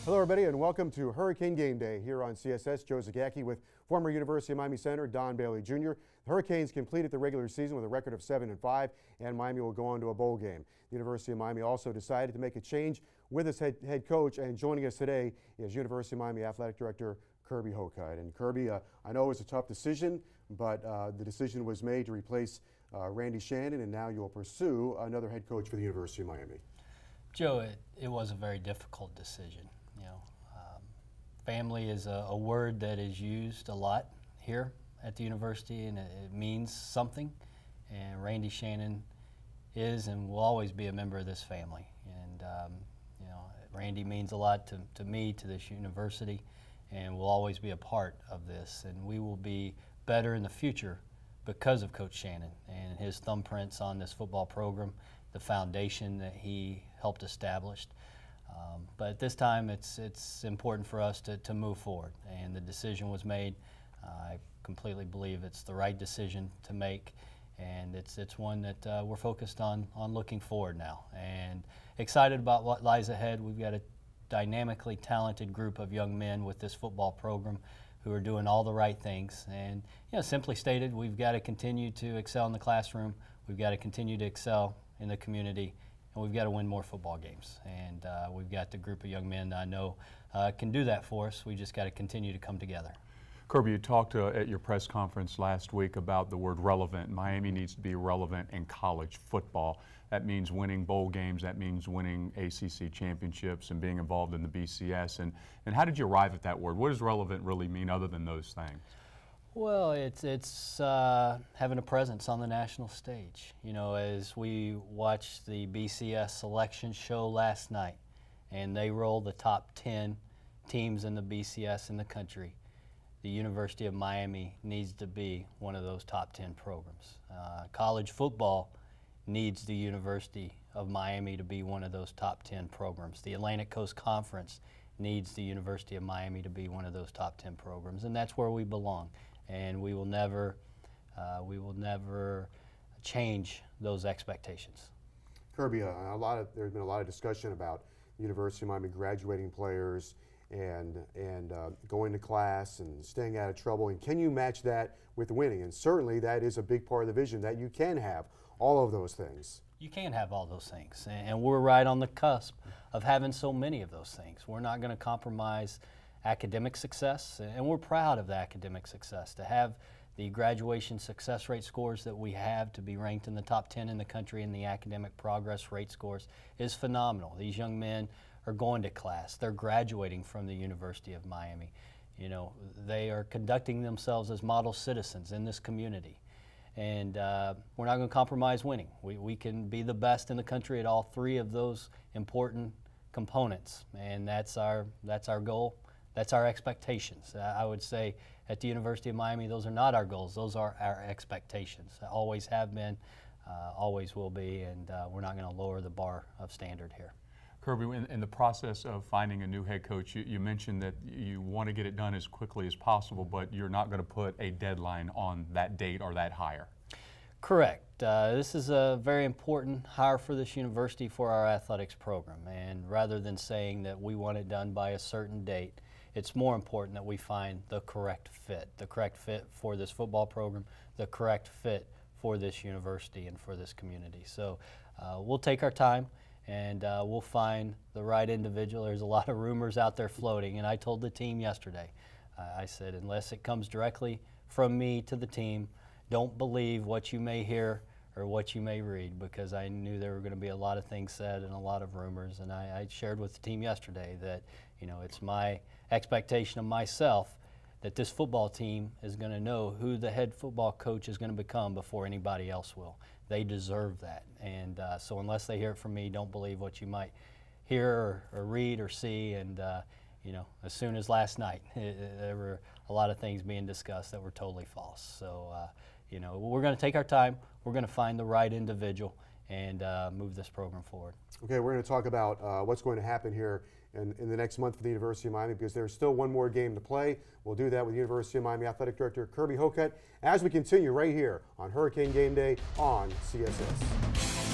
Hello everybody and welcome to Hurricane Game Day here on CSS. Joe Zagacki with former University of Miami center Don Bailey Jr. The Hurricanes completed the regular season with a record of 7-5 and Miami will go on to a bowl game. The University of Miami also decided to make a change with its head coach, and joining us today is University of Miami Athletic Director Kirby Hocutt. And Kirby, I know it was a tough decision, but the decision was made to replace Randy Shannon, and now you'll pursue another head coach for the University of Miami. Joe, it was a very difficult decision. Family is a word that is used a lot here at the university, and it means something. And Randy Shannon is and will always be a member of this family. And Randy means a lot to me, to this university, and will always be a part of this. And we will be better in the future because of Coach Shannon and his thumbprints on this football program, the foundation that he helped establish. But at this time, it's important for us to move forward, and the decision was made. I completely believe it's the right decision to make, and it's one that we're focused on looking forward now, and excited about what lies ahead. We've got a dynamically talented group of young men with this football program who are doing all the right things, and simply stated, we've got to continue to excel in the classroom. We've got to continue to excel in the community. And we've got to win more football games, and we've got the group of young men that I know can do that for us. We just got to continue to come together. Kirby, you talked at your press conference last week about the word relevant. Miami needs to be relevant in college football. That means winning bowl games. That means winning ACC championships and being involved in the BCS. And how did you arrive at that word? What does relevant really mean other than those things? Well, it's having a presence on the national stage. As we watched the BCS selection show last night, and they rolled the top 10 teams in the BCS in the country, the University of Miami needs to be one of those top 10 programs. College football needs the University of Miami to be one of those top 10 programs. The Atlantic Coast Conference needs the University of Miami to be one of those top 10 programs, and that's where we belong. And we will never change those expectations. Kirby, there's been a lot of discussion about the University of Miami graduating players and going to class and staying out of trouble. And can you match that with winning? And certainly that is a big part of the vision, that you can have all of those things. You can have all those things, and we're right on the cusp of having so many of those things. We're not going to compromise academic success, and we're proud of the academic success. To have the graduation success rate scores that we have, to be ranked in the top 10 in the country in the academic progress rate scores, is phenomenal. These young men are going to class. They're graduating from the University of Miami. They are conducting themselves as model citizens in this community. And we're not going to compromise winning. We can be the best in the country at all three of those important components, and that's our goal. That's our expectations. I would say at the University of Miami, those are not our goals. Those are our expectations. Always have been, always will be, and we're not going to lower the bar of standard here. Kirby, in the process of finding a new head coach, you mentioned that you want to get it done as quickly as possible, but you're not going to put a deadline on that date or that hire. Correct. This is a very important hire for this university for our athletics program, and rather than saying that we want it done by a certain date, it's more important that we find the correct fit for this football program, the correct fit for this university and for this community. So we'll take our time, and we'll find the right individual. There's a lot of rumors out there floating, and I told the team yesterday, I said, unless it comes directly from me to the team, don't believe what you may hear or what you may read, because I knew there were going to be a lot of things said and a lot of rumors. And I shared with the team yesterday that it's my expectation of myself that this football team is going to know who the head football coach is going to become before anybody else will. They deserve that. And so unless they hear it from me, don't believe what you might hear or read or see. And as soon as last night, there were a lot of things being discussed that were totally false. So we're going to take our time. We're going to find the right individual and move this program forward. Okay, we're going to talk about what's going to happen here in the next month for the University of Miami, because there's still one more game to play. We'll do that with University of Miami Athletic Director Kirby Hocutt as we continue right here on Hurricane Game Day on CSS.